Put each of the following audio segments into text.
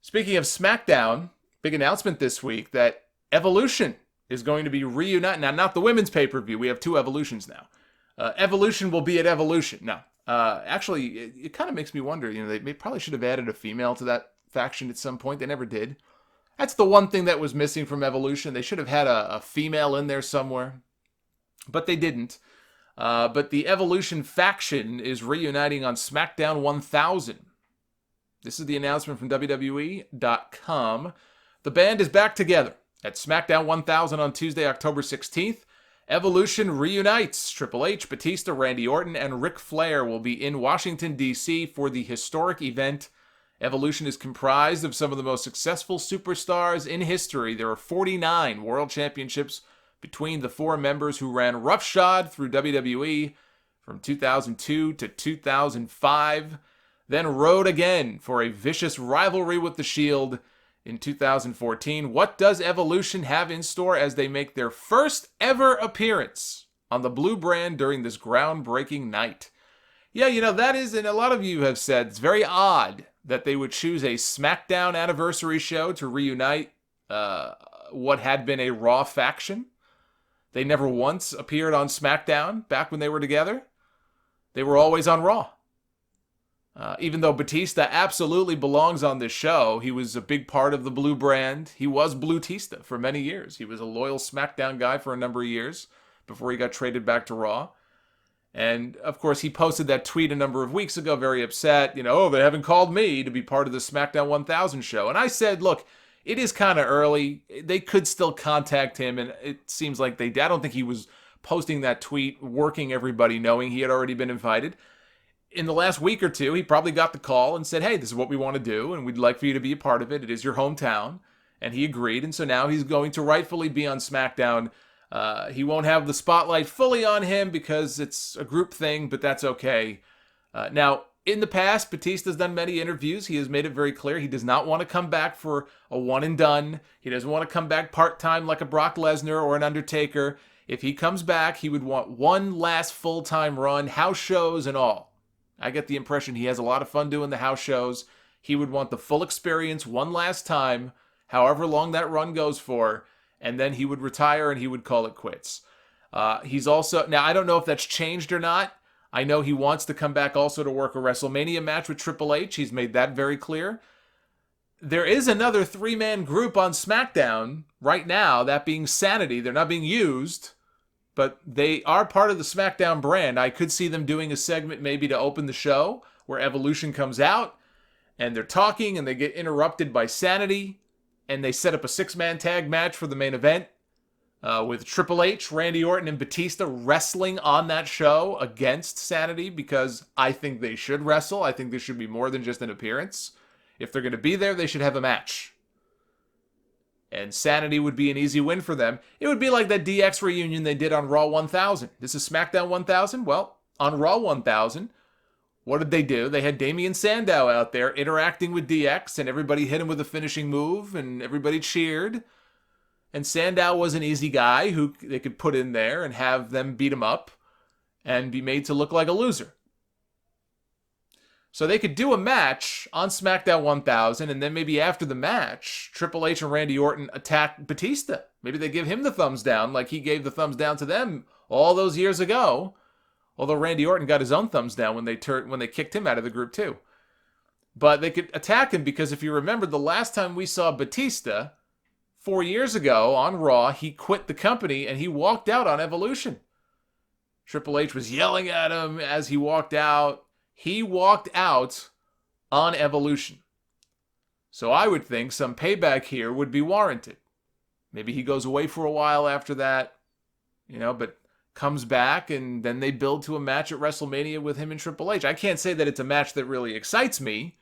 Speaking of Smackdown, big announcement this week that Evolution is going to be reunited. Now, not the women's pay-per-view. We have two Evolutions now. Evolution will be at Evolution. Now, actually, it kind of makes me wonder, they probably should have added a female to that faction at some point. They never did. That's the one thing that was missing from Evolution. They should have had a female in there somewhere, but they didn't. But the Evolution faction is reuniting on Smackdown 1000. This is the announcement from WWE.com. The band is back together at Smackdown 1000 on Tuesday, October 16th. Evolution reunites. Triple H, Batista, Randy Orton, and Ric Flair will be in Washington, D.C. for the historic event. Evolution is comprised of some of the most successful superstars in history. There are 49 world championships between the four members who ran roughshod through WWE from 2002 to 2005, then rode again for a vicious rivalry with The Shield in 2014. What does Evolution have in store as they make their first ever appearance on the blue brand during this groundbreaking night? Yeah, that is, and a lot of you have said, it's very odd that they would choose a Smackdown anniversary show to reunite what had been a Raw faction. They never once appeared on SmackDown back when they were together. They were always on Raw. Even though Batista absolutely belongs on this show, he was a big part of the Blue brand. He was Blue-tista for many years. He was a loyal SmackDown guy for a number of years before he got traded back to Raw. And, of course, he posted that tweet a number of weeks ago, very upset. Oh, they haven't called me to be part of the SmackDown 1000 show. And I said, look, it is kind of early. They could still contact him, and it seems like they did. I don't think he was posting that tweet, working everybody, knowing he had already been invited. In the last week or two, he probably got the call and said, hey, this is what we want to do, and we'd like for you to be a part of it. It is your hometown. And he agreed, and so now he's going to rightfully be on SmackDown. He won't have the spotlight fully on him because it's a group thing, but that's okay. Now, in the past, Batista's done many interviews. He has made it very clear he does not want to come back for a one and done. He doesn't want to come back part-time like a Brock Lesnar or an Undertaker. If he comes back, he would want one last full-time run, house shows and all. I get the impression he has a lot of fun doing the house shows. He would want the full experience one last time, however long that run goes for, and then he would retire and he would call it quits. He's also, now I don't know if that's changed or not. I know he wants to come back also to work a WrestleMania match with Triple H. He's made that very clear. There is another three-man group on SmackDown right now, that being Sanity. They're not being used, but they are part of the SmackDown brand. I could see them doing a segment maybe to open the show where Evolution comes out and they're talking and they get interrupted by Sanity and they set up a six-man tag match for the main event. With Triple H, Randy Orton, and Batista wrestling on that show against Sanity because I think they should wrestle. I think this should be more than just an appearance. If they're going to be there, they should have a match. And Sanity would be an easy win for them. It would be like that DX reunion they did on Raw 1000. This is SmackDown 1000? Well, on Raw 1000, what did they do? They had Damian Sandow out there interacting with DX, and everybody hit him with a finishing move, and everybody cheered. And Sandow was an easy guy who they could put in there and have them beat him up and be made to look like a loser. So they could do a match on SmackDown 1000, and then maybe after the match, Triple H and Randy Orton attack Batista. Maybe they give him the thumbs down like he gave the thumbs down to them all those years ago. Although Randy Orton got his own thumbs down when they kicked him out of the group too. But they could attack him because if you remember the last time we saw Batista 4 years ago on Raw, he quit the company and he walked out on Evolution. Triple H was yelling at him as he walked out. He walked out on Evolution. So I would think some payback here would be warranted. Maybe he goes away for a while after that, but comes back and then they build to a match at WrestleMania with him and Triple H. I can't say that it's a match that really excites me,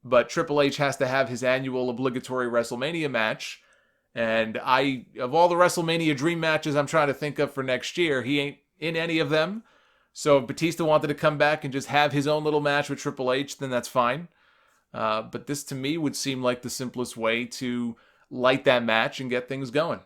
but Triple H has to have his annual obligatory WrestleMania match. And of all the WrestleMania dream matches I'm trying to think of for next year, he ain't in any of them. So if Batista wanted to come back and just have his own little match with Triple H, then that's fine. But this to me would seem like the simplest way to light that match and get things going.